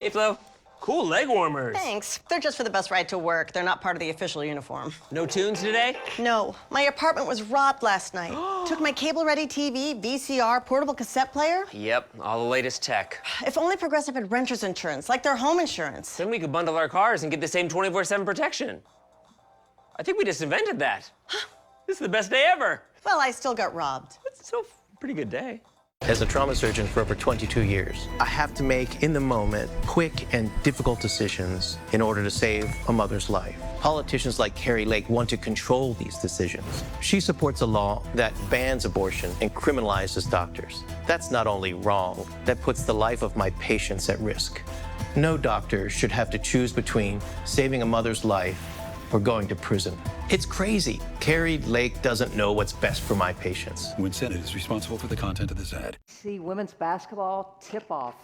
Hey, Flo. Cool leg warmers. Thanks. They're just for the bus ride to work. They're not part of the official uniform. No tunes today? No. My apartment was robbed last night. Took my cable-ready TV, VCR, portable cassette player. Yep, all the latest tech. If only Progressive had renter's insurance, like their home insurance. Then we could bundle our cars and get the same 24/7 protection. I think we just invented that. This is the best day ever. Well, I still got robbed. It's still a pretty good day. As a trauma surgeon for over 22 years, I have to make, in the moment, quick and difficult decisions in order to save a mother's life. Politicians like Kari Lake want to control these decisions. She supports a law that bans abortion and criminalizes doctors. That's not only wrong, that puts the life of my patients at risk. No doctor should have to choose between saving a mother's life or going to prison. It's crazy. Kari Lake doesn't know what's best for my patients. Win Senate is responsible for the content of this ad. See women's basketball tip-off.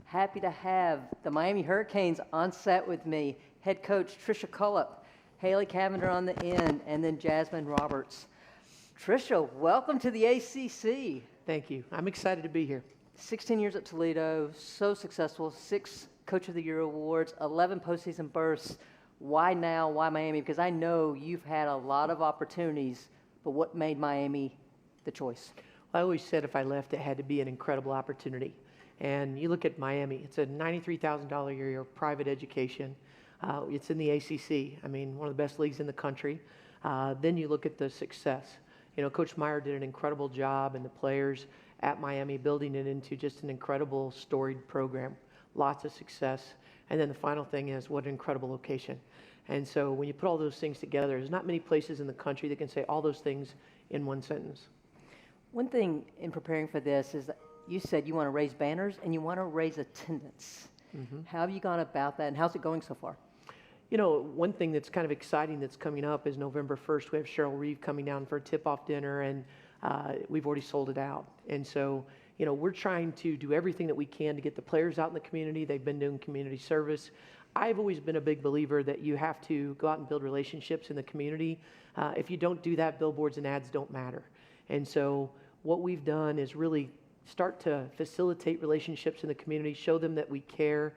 Happy to have the Miami Hurricanes on set with me. Head coach Trisha Cullop, Haley Cavinder on the end, and then Jasmine Roberts. Trisha, welcome to the ACC. Thank you. I'm excited to be here. 16 years at Toledo, so successful, 6 Coach of the Year awards, 11 postseason berths. Why now? Why Miami? Because I know you've had a lot of opportunities, but what made Miami the choice? I always said if I left, it had to be an incredible opportunity. And you look at Miami, it's a $93,000 a year private education. It's in the ACC. I mean, one of the best leagues in the country. Then you look at the success. You know, Coach Meyer did an incredible job, and the players at Miami building it into just an incredible storied program. Lots of success. And then the final thing is, what an incredible location. And so when you put all those things together, there's not many places in the country that can say all those things in one sentence. One thing in preparing for this is that you said you want to raise banners and you want to raise attendance. Mm-hmm. How have you gone about that, and how's it going so far? You know, one thing that's kind of exciting that's coming up is November 1st. We have Cheryl Reeve coming down for a tip-off dinner, and we've already sold it out. And so, you know, we're trying to do everything that we can to get the players out in the community. They've been doing community service. I've always been a big believer that you have to go out and build relationships in the community. If you don't do that, billboards and ads don't matter. And so what we've done is really start to facilitate relationships in the community, show them that we care,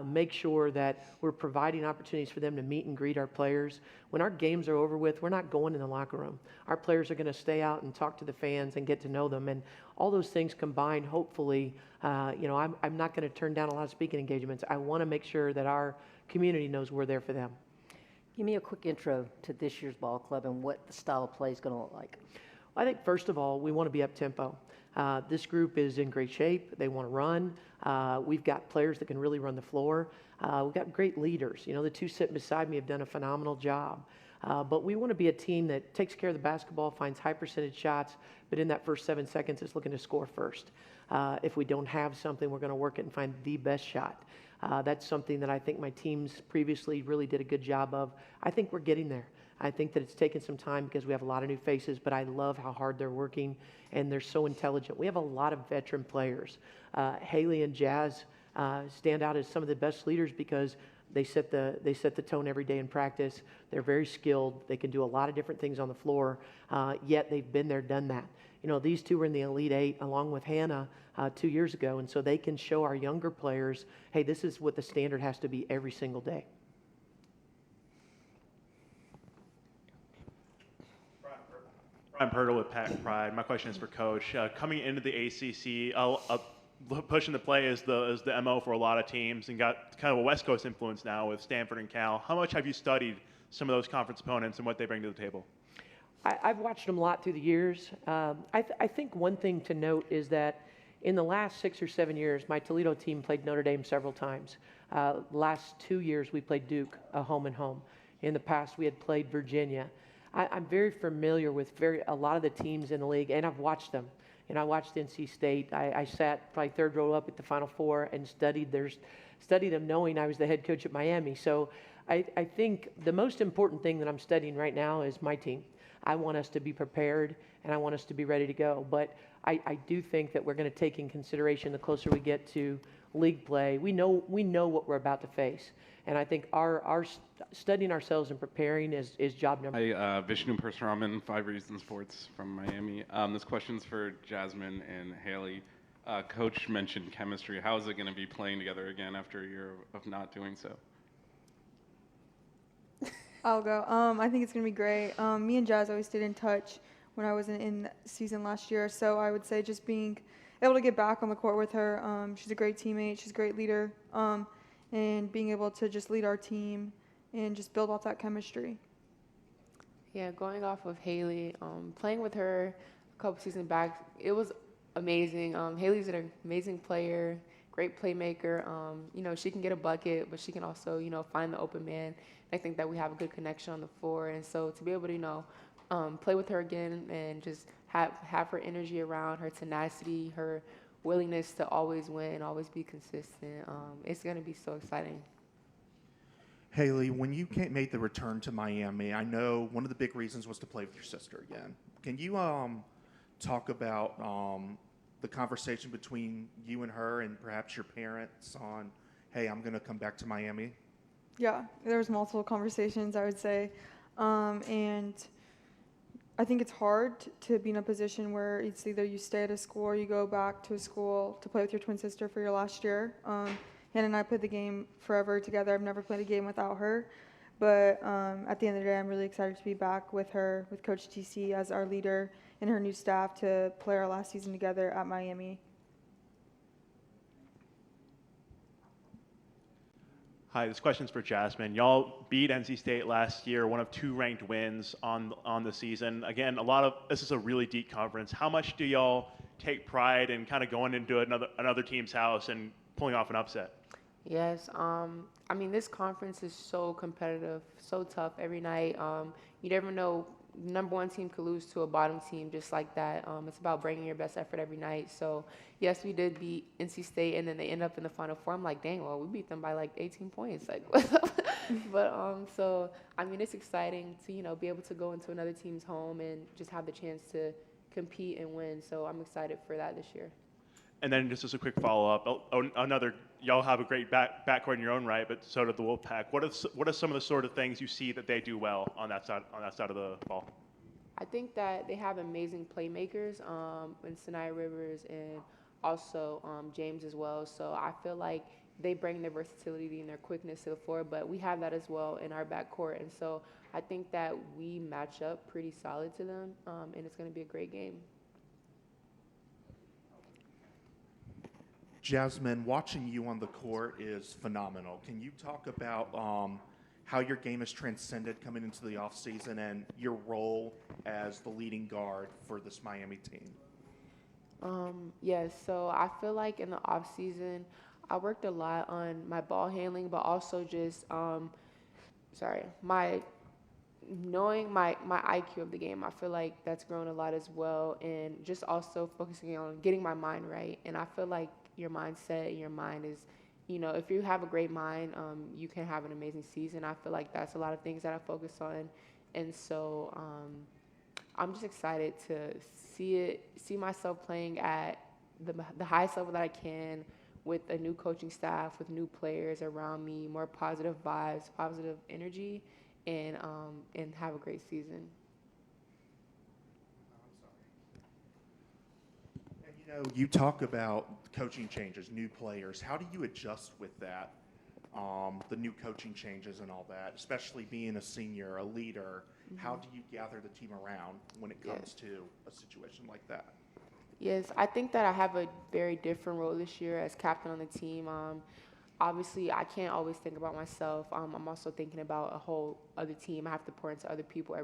make sure that we're providing opportunities for them to meet and greet our players. When our games are over with, we're not going in the locker room. Our players are going to stay out and talk to the fans and get to know them. And all those things combined, hopefully, you know, I'm not going to turn down a lot of speaking engagements. I want to make sure that our community knows we're there for them. Give me a quick intro to this year's ball club and what the style of play is going to look like. I think, first of all, we want to be up-tempo. This group is in great shape. They want to run. We've got players that can really run the floor. We've got great leaders. You know, the two sitting beside me have done a phenomenal job. But we want to be a team that takes care of the basketball, finds high percentage shots, but in that first 7 seconds is looking to score first. If we don't have something, we're going to work it and find the best shot. That's something that I think my teams previously really did a good job of. I think we're getting there. I think that it's taken some time because we have a lot of new faces, but I love how hard they're working, and they're so intelligent. We have a lot of veteran players. Haley and Jazz stand out as some of the best leaders because they set the tone every day in practice. They're very skilled. They can do a lot of different things on the floor, yet they've been there, done that. You know, these two were in the Elite Eight along with Hannah 2 years ago, and so they can show our younger players, hey, this is what the standard has to be every single day. Brian Purtle with Pat Pride. My question is for Coach. Coming into the ACC, pushing the play is the MO for a lot of teams, and got kind of a West Coast influence now with Stanford and Cal. How much have you studied some of those conference opponents and what they bring to the table? I've watched them a lot through the years. I think one thing to note is that in the last 6 or 7 years, my Toledo team played Notre Dame several times. Last 2 years, we played Duke, home and home. In the past, we had played Virginia. I'm very familiar with a lot of the teams in the league, and I've watched them. And I watched NC State. I sat probably third row up at the Final Four and studied them knowing I was the head coach at Miami. So I think the most important thing that I'm studying right now is my team. I want us to be prepared, and I want us to be ready to go. But I do think that we're going to take in consideration the closer we get to league play. We know what we're about to face. And I think our studying ourselves and preparing is job number one. Hi, Vishnu Pershuraman, 5 Reasons Sports from Miami. This question's for Jasmine and Haley. Coach mentioned chemistry. How is it going to be playing together again after a year of not doing so? I'll go. I think it's going to be great. Me and Jazz always stayed in touch when I was in season last year, so I would say just being able to get back on the court with her. She's a great teammate. She's a great leader, and being able to just lead our team and just build off that chemistry. Yeah, going off of Haley, playing with her a couple seasons back, it was amazing. Haley's an amazing player, great playmaker. She can get a bucket, but she can also, find the open man. I think that we have a good connection on the floor, and so to be able to, play with her again and just have her energy around, her tenacity, her willingness to always win, always be consistent, it's going to be so exciting. Haley, when you made the return to Miami, I know one of the big reasons was to play with your sister again. Can you talk about the conversation between you and her and perhaps your parents on, hey, I'm going to come back to Miami? Yeah, there was multiple conversations, I would say, and I think it's hard to be in a position where it's either you stay at a school or you go back to a school to play with your twin sister for your last year. Hannah and I played the game forever together. I've never played a game without her. But at the end of the day, I'm really excited to be back with her, with Coach TC as our leader and her new staff to play our last season together at Miami. Hi, this question's for Jasmine. Y'all beat NC State last year, one of 2 ranked wins on the season. Again, this is a really deep conference. How much do y'all take pride in kind of going into another team's house and pulling off an upset? Yes, this conference is so competitive, so tough every night. You never know, number one team could lose to a bottom team just like that. It's about bringing your best effort every night. So, yes, we did beat NC State, and then they end up in the Final Four. I'm like, dang, well, we beat them by like 18 points. Like, but it's exciting to be able to go into another team's home and just have the chance to compete and win. So I'm excited for that this year. And then just as a quick follow-up, y'all have a great backcourt in your own right, but so did the Wolfpack. What are some of the sort of things you see that they do well on that side of the ball? I think that they have amazing playmakers in Sinai Rivers and also James as well. So I feel like they bring their versatility and their quickness to the floor, but we have that as well in our backcourt. And so I think that we match up pretty solid to them, and it's going to be a great game. Jasmine, watching you on the court is phenomenal. Can you talk about how your game has transcended coming into the offseason and your role as the leading guard for this Miami team? Yes, so I feel like in the offseason, I worked a lot on my ball handling, but also just, knowing my IQ of the game. I feel like that's grown a lot as well, and just also focusing on getting my mind right. And I feel like your mindset, your mind is, if you have a great mind, you can have an amazing season. I feel like that's a lot of things that I focus on. And so I'm just excited to see myself playing at the highest level that I can with a new coaching staff, with new players around me, more positive vibes, positive energy, and have a great season. You talk about coaching changes, new players. How do you adjust with that, the new coaching changes and all that, especially being a senior, a leader? Mm-hmm. How do you gather the team around when it comes to a situation like that? Yes, I think that I have a very different role this year as captain on the team. Obviously, I can't always think about myself. I'm also thinking about a whole other team. I have to pour into other people.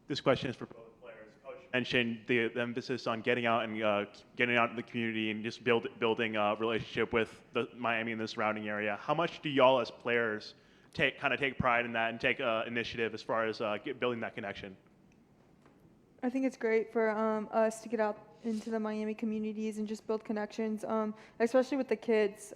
This question is for both players. Coach mentioned the emphasis on getting out in the community and just building a relationship with the Miami and the surrounding area. How much do y'all as players take pride in that and take initiative as far as building that connection? I think it's great for us to get out into the Miami communities and just build connections, especially with the kids.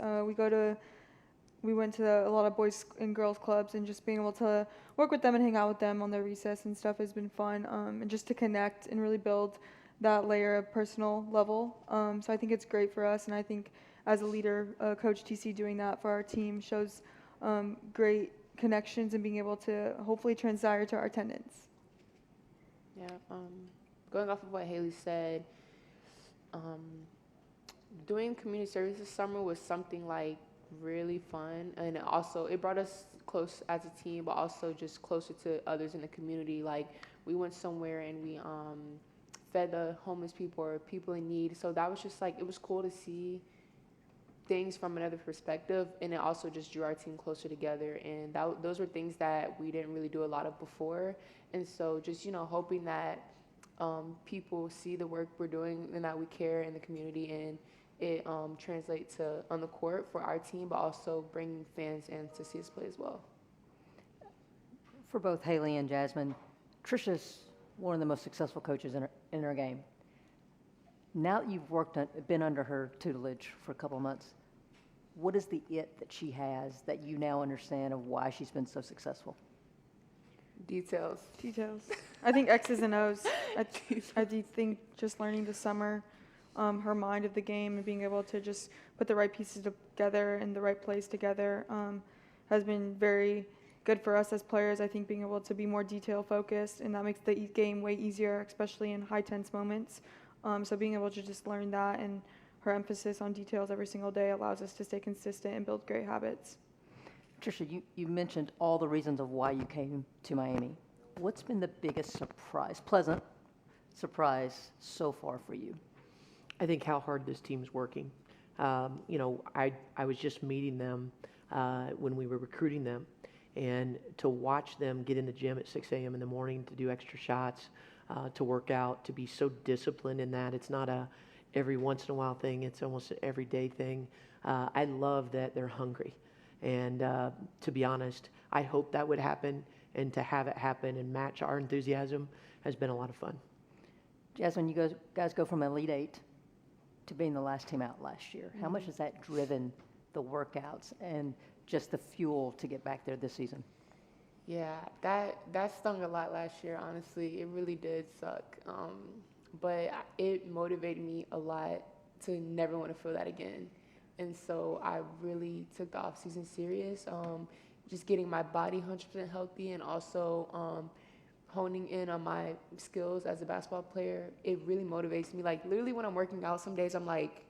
We went to a lot of boys and girls clubs, and just being able to work with them and hang out with them on their recess and stuff has been fun, and just to connect and really build that layer of personal level. So I think it's great for us, and I think as a leader, Coach TC doing that for our team shows great connections and being able to hopefully transpire to our attendance. Yeah, going off of what Haley said, doing community service this summer was something like really fun, and it brought us close as a team, but also just closer to others in the community. Like we went somewhere and we fed the homeless people or people in need. So that was just like, it was cool to see things from another perspective, and it also just drew our team closer together. And those were things that we didn't really do a lot of before. And so just, you know, hoping that people see the work we're doing and that we care in the community, and it translates to on the court for our team, but also bringing fans in to see us play as well. For both Haley and Jasmine, Trisha's one of the most successful coaches in her game. Now that you've been under her tutelage for a couple of months, what is the it that she has that you now understand of why she's been so successful? Details. I think X's and O's. I do think just learning this summer, her mind of the game and being able to just put the right pieces together in the right place together has been very good for us as players. I think being able to be more detail focused, and that makes the game way easier, especially in high tense moments. So being able to just learn that, and her emphasis on details every single day allows us to stay consistent and build great habits. Trisha, you mentioned all the reasons of why you came to Miami. What's been the biggest pleasant surprise so far for you? I think how hard this team's working. You know, I was just meeting them when we were recruiting them, and to watch them get in the gym at 6 a.m. in the morning to do extra shots, to work out, to be so disciplined in that. It's not a every once in a while thing. It's almost an everyday thing. I love that they're hungry. And to be honest, I hope that would happen, and to have it happen and match our enthusiasm has been a lot of fun. Jasmine, you guys go from Elite Eight to being the last team out last year. How much has that driven the workouts and just the fuel to get back there this season? Yeah, that stung a lot last year, honestly. It really did suck. But it motivated me a lot to never want to feel that again. And so I really took the off-season serious, just getting my body 100% healthy, and also honing in on my skills as a basketball player. It really motivates me. Like, literally when I'm working out, some days I'm like,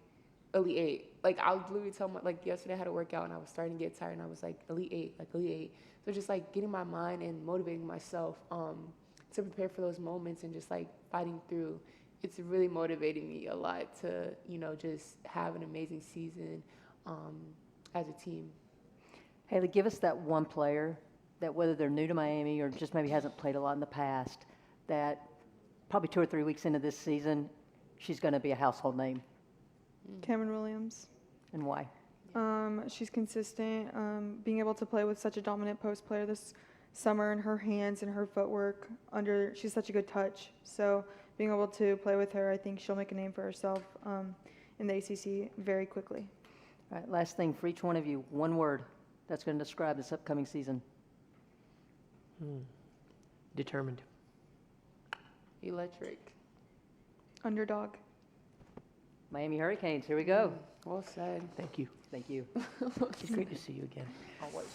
Elite Eight. Like, I'll literally tell like yesterday I had a workout and I was starting to get tired and I was like, Elite Eight. So just like getting my mind and motivating myself to prepare for those moments and just like fighting through. It's really motivating me a lot to, you know, just have an amazing season as a team. Haley, give us that one player that, whether they're new to Miami or just maybe hasn't played a lot in the past, that probably 2 or 3 weeks into this season, she's going to be a household name. Cameron Williams. And why? She's consistent. Being able to play with such a dominant post player this summer, and her hands and her footwork she's such a good touch. So being able to play with her, I think she'll make a name for herself in the ACC very quickly. All right, last thing for each one of you, one word that's going to describe this upcoming season. Determined. Electric. Underdog. Miami Hurricanes, here we go. Well said. Thank you. Thank you. It's great to see you again. Always.